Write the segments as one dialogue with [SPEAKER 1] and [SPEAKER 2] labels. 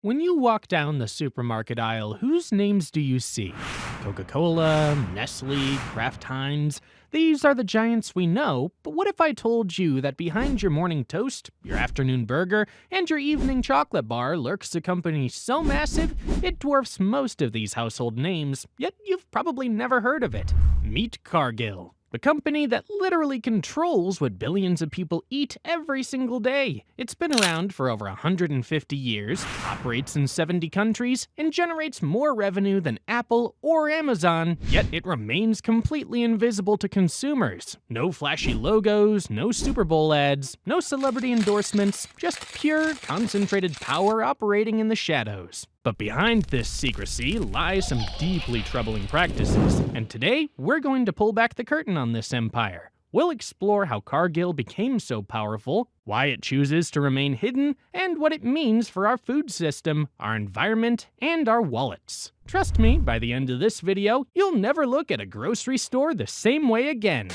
[SPEAKER 1] When you walk down the supermarket aisle, whose names do you see? Coca-Cola, Nestle, Kraft Heinz. These are the giants we know, but what if I told you that behind your morning toast, your afternoon burger, and your evening chocolate bar lurks a company so massive it dwarfs most of these household names, yet you've probably never heard of it? Meet Cargill. The company that literally controls what billions of people eat every single day. It's been around for over 150 years, operates in 70 countries, and generates more revenue than Apple or Amazon, yet it remains completely invisible to consumers. No flashy logos, no Super Bowl ads, no celebrity endorsements, just pure, concentrated power operating in the shadows. But behind this secrecy lie some deeply troubling practices, and today we're going to pull back the curtain on this empire. We'll explore how Cargill became so powerful, why it chooses to remain hidden, and what it means for our food system, our environment, and our wallets. Trust me, by the end of this video, you'll never look at a grocery store the same way again.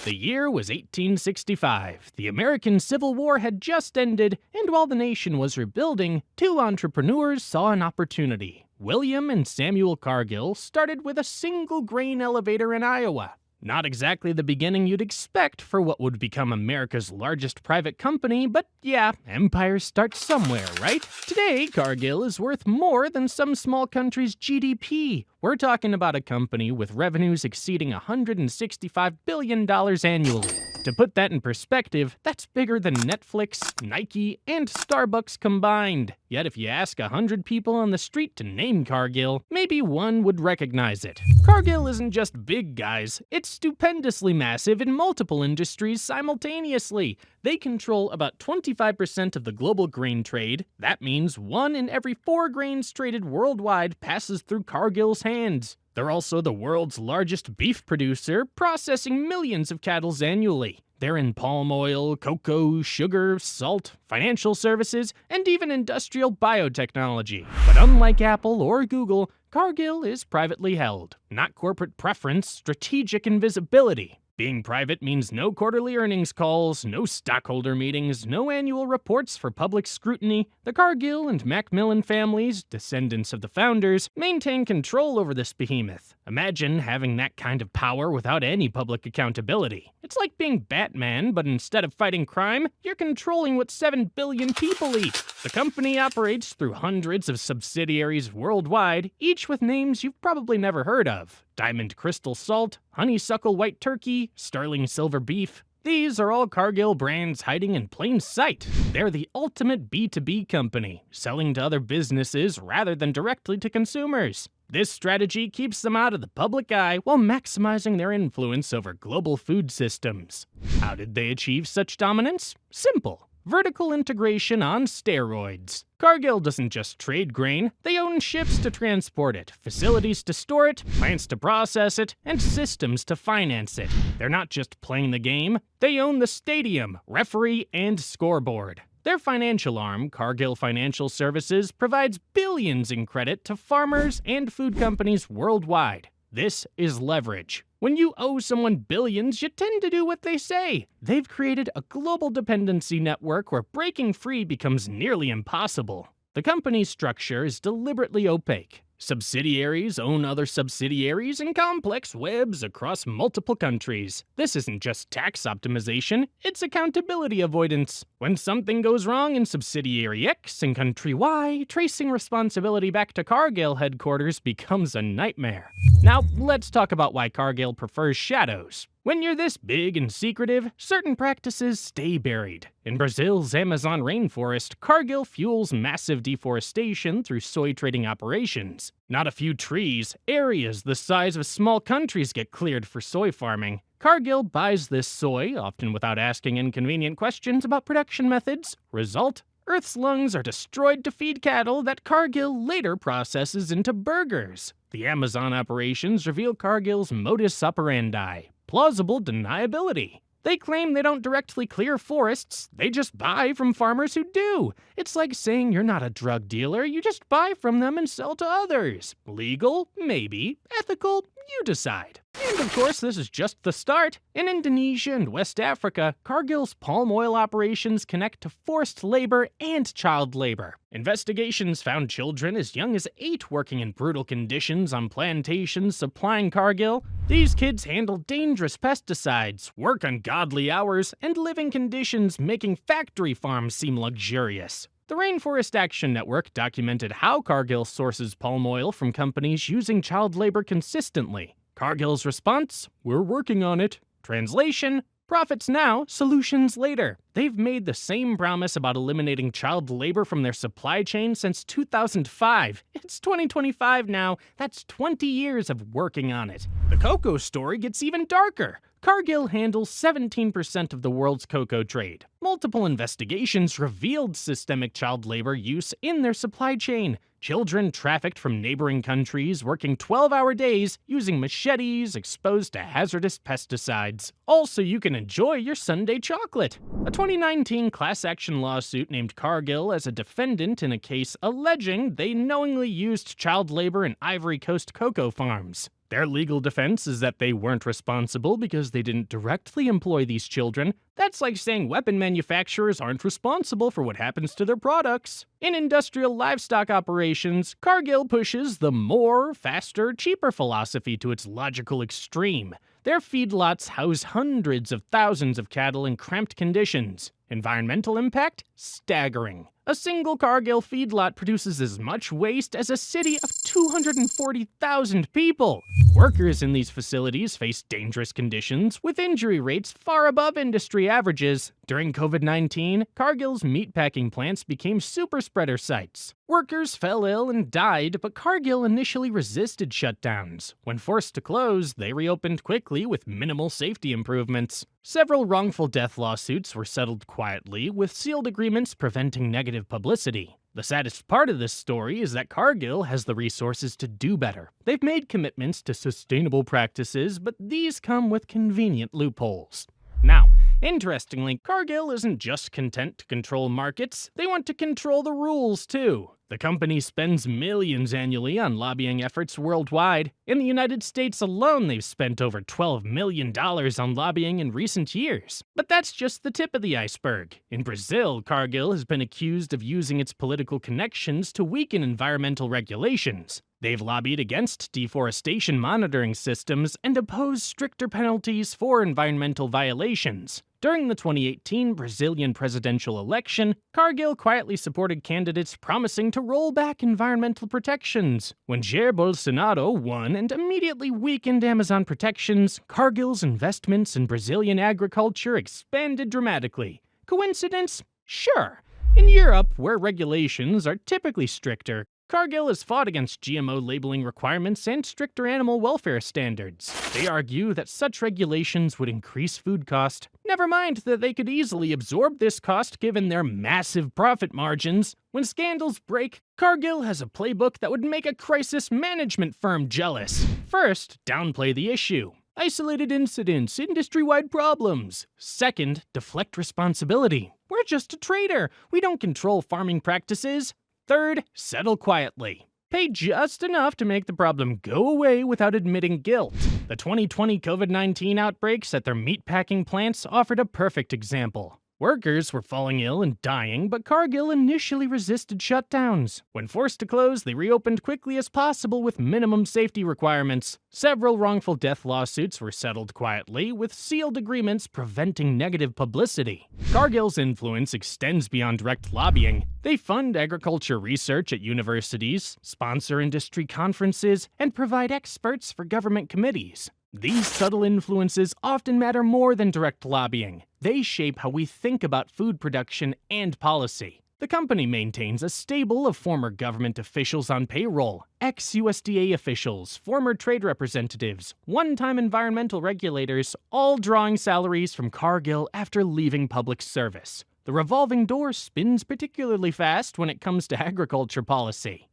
[SPEAKER 1] The year was 1865. The American Civil War had just ended, and while the nation was rebuilding, two entrepreneurs saw an opportunity. William and Samuel Cargill started with a single grain elevator in Iowa. Not exactly the beginning you'd expect for what would become America's largest private company, but yeah, empires start somewhere, right? Today, Cargill is worth more than some small country's GDP. We're talking about a company with revenues exceeding $165 billion annually. To put that in perspective, that's bigger than Netflix, Nike, and Starbucks combined. Yet if you ask 100 people on the street to name Cargill, maybe one would recognize it. Cargill isn't just big, guys. It's stupendously massive in multiple industries simultaneously. They control about 25% of the global grain trade. That means 1 in every 4 grains traded worldwide passes through Cargill's hands. They're also the world's largest beef producer, processing millions of cattle annually. They're in palm oil, cocoa, sugar, salt, financial services, and even industrial biotechnology. But unlike Apple or Google, Cargill is privately held. Not corporate preference, strategic invisibility. Being private means no quarterly earnings calls, no stockholder meetings, no annual reports for public scrutiny. The Cargill and Macmillan families, descendants of the founders, maintain control over this behemoth. Imagine having that kind of power without any public accountability. It's like being Batman, but instead of fighting crime, you're controlling what 7 billion people eat. The company operates through hundreds of subsidiaries worldwide, each with names you've probably never heard of. Diamond Crystal Salt, Honeysuckle White Turkey, Sterling Silver Beef. These are all Cargill brands hiding in plain sight. They're the ultimate B2B company, selling to other businesses rather than directly to consumers. This strategy keeps them out of the public eye while maximizing their influence over global food systems. How did they achieve such dominance? Simple. Vertical integration on steroids. Cargill doesn't just trade grain, they own ships to transport it, facilities to store it, plants to process it, and systems to finance it. They're not just playing the game, they own the stadium, referee, and scoreboard. Their financial arm, Cargill Financial Services, provides billions in credit to farmers and food companies worldwide. This is leverage. When you owe someone billions, you tend to do what they say. They've created a global dependency network where breaking free becomes nearly impossible. The company's structure is deliberately opaque. Subsidiaries own other subsidiaries in complex webs across multiple countries. This isn't just tax optimization, it's accountability avoidance. When something goes wrong in subsidiary X in country Y, tracing responsibility back to Cargill headquarters becomes a nightmare. Now, let's talk about why Cargill prefers shadows. When you're this big and secretive, certain practices stay buried. In Brazil's Amazon rainforest, Cargill fuels massive deforestation through soy trading operations. Not a few trees, areas the size of small countries get cleared for soy farming. Cargill buys this soy, often without asking inconvenient questions about production methods. Result? Earth's lungs are destroyed to feed cattle that Cargill later processes into burgers. The Amazon operations reveal Cargill's modus operandi. Plausible deniability. They claim they don't directly clear forests, they just buy from farmers who do. It's like saying you're not a drug dealer, you just buy from them and sell to others. Legal? Maybe. Ethical? You decide. And of course, this is just the start. In Indonesia and West Africa, Cargill's palm oil operations connect to forced labor and child labor. Investigations found children as young as 8 working in brutal conditions on plantations supplying Cargill. These kids handle dangerous pesticides, work ungodly hours, and live in conditions making factory farms seem luxurious. The Rainforest Action Network documented how Cargill sources palm oil from companies using child labor consistently. Cargill's response: "We're working on it." Translation: profits now, solutions later. They've made the same promise about eliminating child labor from their supply chain since 2005. It's 2025 now. That's 20 years of working on it. The cocoa story gets even darker. Cargill handles 17% of the world's cocoa trade. Multiple investigations revealed systemic child labor use in their supply chain. Children trafficked from neighboring countries working 12-hour days using machetes exposed to hazardous pesticides. All so you can enjoy your Sunday chocolate. A 2019 class action lawsuit named Cargill as a defendant in a case alleging they knowingly used child labor in Ivory Coast cocoa farms. Their legal defense is that they weren't responsible because they didn't directly employ these children. That's like saying weapon manufacturers aren't responsible for what happens to their products. In industrial livestock operations, Cargill pushes the more, faster, cheaper philosophy to its logical extreme. Their feedlots house hundreds of thousands of cattle in cramped conditions. Environmental impact? Staggering. A single Cargill feedlot produces as much waste as a city of 240,000 people. Workers in these facilities face dangerous conditions, with injury rates far above industry averages. During COVID-19, Cargill's meatpacking plants became super spreader sites. Workers fell ill and died, but Cargill initially resisted shutdowns. When forced to close, they reopened quickly with minimal safety improvements. Several wrongful death lawsuits were settled quietly, with sealed agreements preventing negative publicity. The saddest part of this story is that Cargill has the resources to do better. They've made commitments to sustainable practices, but these come with convenient loopholes. Now, interestingly, Cargill isn't just content to control markets, they want to control the rules too. The company spends millions annually on lobbying efforts worldwide. In the United States alone, they've spent over $12 million on lobbying in recent years. But that's just the tip of the iceberg. In Brazil, Cargill has been accused of using its political connections to weaken environmental regulations. They've lobbied against deforestation monitoring systems and opposed stricter penalties for environmental violations. During the 2018 Brazilian presidential election, Cargill quietly supported candidates promising to roll back environmental protections. When Jair Bolsonaro won and immediately weakened Amazon protections, Cargill's investments in Brazilian agriculture expanded dramatically. Coincidence? Sure. In Europe, where regulations are typically stricter, Cargill has fought against GMO labeling requirements and stricter animal welfare standards. They argue that such regulations would increase food cost. Never mind that they could easily absorb this cost given their massive profit margins. When scandals break, Cargill has a playbook that would make a crisis management firm jealous. First, downplay the issue. Isolated incidents, industry-wide problems. Second, deflect responsibility. We're just a trader. We don't control farming practices. Third, settle quietly. Pay just enough to make the problem go away without admitting guilt. The 2020 COVID-19 outbreaks at their meatpacking plants offered a perfect example. Workers were falling ill and dying, but Cargill initially resisted shutdowns. When forced to close, they reopened quickly as possible with minimum safety requirements. Several wrongful death lawsuits were settled quietly, with sealed agreements preventing negative publicity. Cargill's influence extends beyond direct lobbying. They fund agriculture research at universities, sponsor industry conferences, and provide experts for government committees. These subtle influences often matter more than direct lobbying. They shape how we think about food production and policy. The company maintains a stable of former government officials on payroll, ex-USDA officials, former trade representatives, one-time environmental regulators, all drawing salaries from Cargill after leaving public service. The revolving door spins particularly fast when it comes to agriculture policy.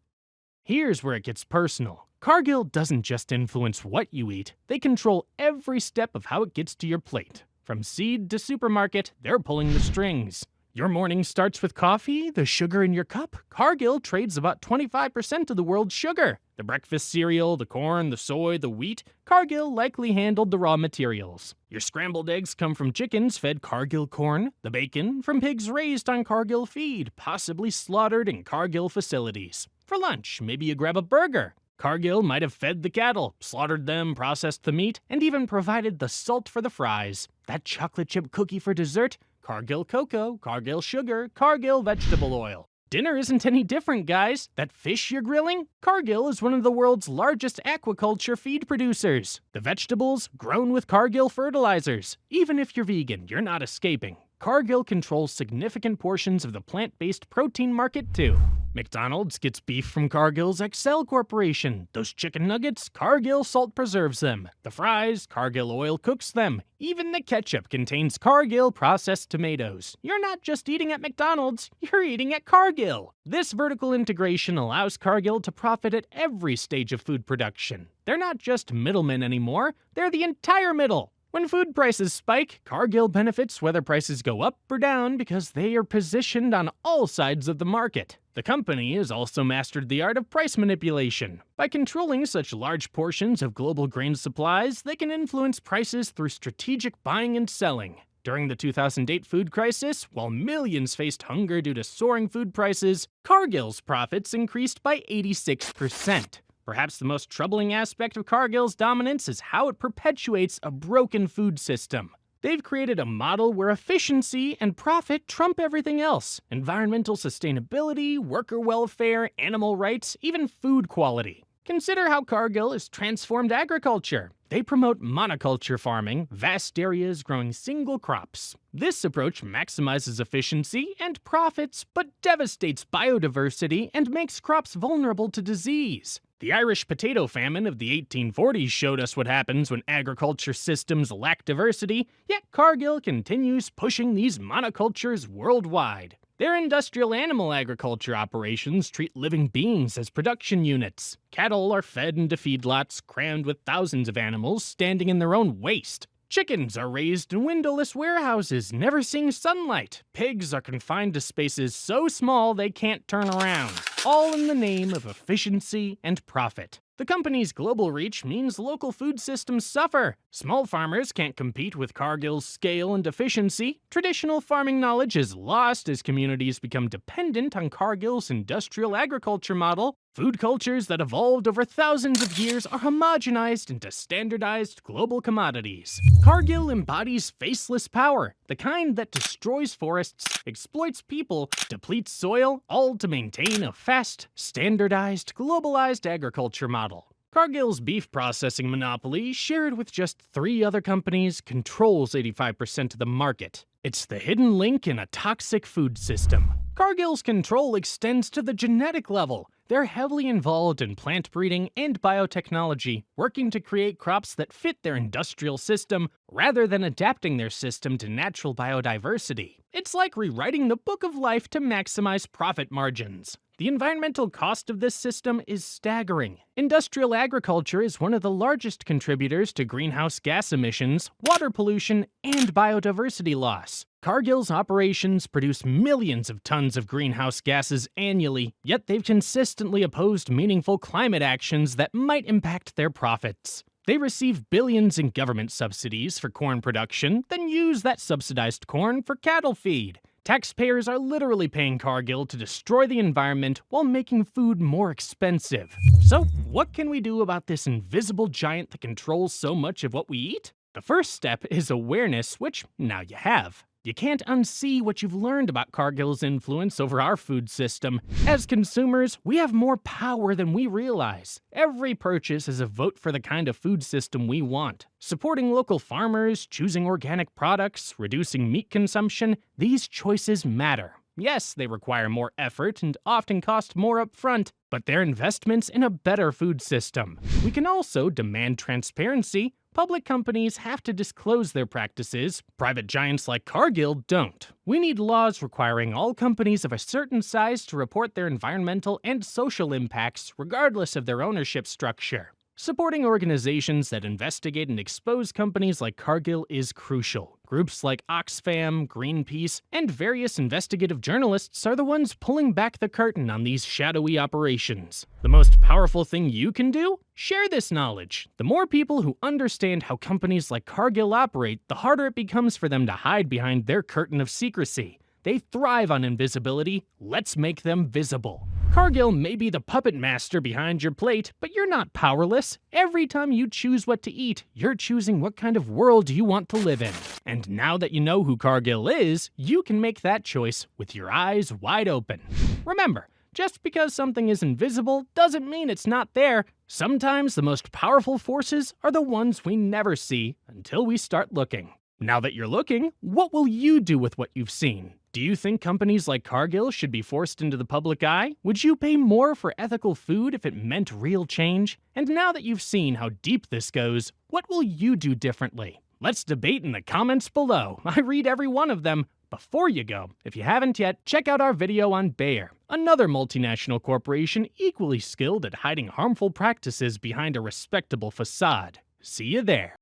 [SPEAKER 1] Here's where it gets personal. Cargill doesn't just influence what you eat, they control every step of how it gets to your plate. From seed to supermarket, they're pulling the strings. Your morning starts with coffee, the sugar in your cup. Cargill trades about 25% of the world's sugar. The breakfast cereal, the corn, the soy, the wheat, Cargill likely handled the raw materials. Your scrambled eggs come from chickens fed Cargill corn, the bacon from pigs raised on Cargill feed, possibly slaughtered in Cargill facilities. For lunch, maybe you grab a burger. Cargill might have fed the cattle, slaughtered them, processed the meat, and even provided the salt for the fries. That chocolate chip cookie for dessert, Cargill cocoa, Cargill sugar, Cargill vegetable oil. Dinner isn't any different, guys. That fish you're grilling? Cargill is one of the world's largest aquaculture feed producers. The vegetables, grown with Cargill fertilizers. Even if you're vegan, you're not escaping. Cargill controls significant portions of the plant-based protein market, too. McDonald's gets beef from Cargill's Excel Corporation. Those chicken nuggets, Cargill salt preserves them. The fries, Cargill oil cooks them. Even the ketchup contains Cargill processed tomatoes. You're not just eating at McDonald's, you're eating at Cargill. This vertical integration allows Cargill to profit at every stage of food production. They're not just middlemen anymore, they're the entire middle. When food prices spike, Cargill benefits whether prices go up or down because they are positioned on all sides of the market. The company has also mastered the art of price manipulation. By controlling such large portions of global grain supplies, they can influence prices through strategic buying and selling. During the 2008 food crisis, while millions faced hunger due to soaring food prices, Cargill's profits increased by 86%. Perhaps the most troubling aspect of Cargill's dominance is how it perpetuates a broken food system. They've created a model where efficiency and profit trump everything else. Environmental sustainability, worker welfare, animal rights, even food quality. Consider how Cargill has transformed agriculture. They promote monoculture farming, vast areas growing single crops. This approach maximizes efficiency and profits, but devastates biodiversity and makes crops vulnerable to disease. The Irish potato famine of the 1840s showed us what happens when agriculture systems lack diversity, yet Cargill continues pushing these monocultures worldwide. Their industrial animal agriculture operations treat living beings as production units. Cattle are fed into feedlots crammed with thousands of animals standing in their own waste. Chickens are raised in windowless warehouses, never seeing sunlight. Pigs are confined to spaces so small they can't turn around, all in the name of efficiency and profit. The company's global reach means local food systems suffer. Small farmers can't compete with Cargill's scale and efficiency. Traditional farming knowledge is lost as communities become dependent on Cargill's industrial agriculture model. Food cultures that evolved over thousands of years are homogenized into standardized global commodities. Cargill embodies faceless power, the kind that destroys forests, exploits people, depletes soil, all to maintain a fast, standardized, globalized agriculture model. Cargill's beef processing monopoly, shared with just 3 other companies, controls 85% of the market. It's the hidden link in a toxic food system. Cargill's control extends to the genetic level. They're heavily involved in plant breeding and biotechnology, working to create crops that fit their industrial system rather than adapting their system to natural biodiversity. It's like rewriting the book of life to maximize profit margins. The environmental cost of this system is staggering. Industrial agriculture is one of the largest contributors to greenhouse gas emissions, water pollution, and biodiversity loss. Cargill's operations produce millions of tons of greenhouse gases annually, yet they've consistently opposed meaningful climate actions that might impact their profits. They receive billions in government subsidies for corn production, then use that subsidized corn for cattle feed. Taxpayers are literally paying Cargill to destroy the environment while making food more expensive. So, what can we do about this invisible giant that controls so much of what we eat? The first step is awareness, which now you have. You can't unsee what you've learned about Cargill's influence over our food system. As consumers, we have more power than we realize. Every purchase is a vote for the kind of food system we want. Supporting local farmers, choosing organic products, reducing meat consumption, these choices matter. Yes, they require more effort and often cost more upfront, but they're investments in a better food system. We can also demand transparency. Public companies have to disclose their practices. Private giants like Cargill don't. We need laws requiring all companies of a certain size to report their environmental and social impacts, regardless of their ownership structure. Supporting organizations that investigate and expose companies like Cargill is crucial. Groups like Oxfam, Greenpeace, and various investigative journalists are the ones pulling back the curtain on these shadowy operations. The most powerful thing you can do? Share this knowledge. The more people who understand how companies like Cargill operate, the harder it becomes for them to hide behind their curtain of secrecy. They thrive on invisibility. Let's make them visible. Cargill may be the puppet master behind your plate, but you're not powerless. Every time you choose what to eat, you're choosing what kind of world you want to live in. And now that you know who Cargill is, you can make that choice with your eyes wide open. Remember, just because something is invisible doesn't mean it's not there. Sometimes the most powerful forces are the ones we never see until we start looking. Now that you're looking, what will you do with what you've seen? Do you think companies like Cargill should be forced into the public eye? Would you pay more for ethical food if it meant real change? And now that you've seen how deep this goes, what will you do differently? Let's debate in the comments below. I read every one of them. Before you go, if you haven't yet, check out our video on Bayer, another multinational corporation equally skilled at hiding harmful practices behind a respectable facade. See you there.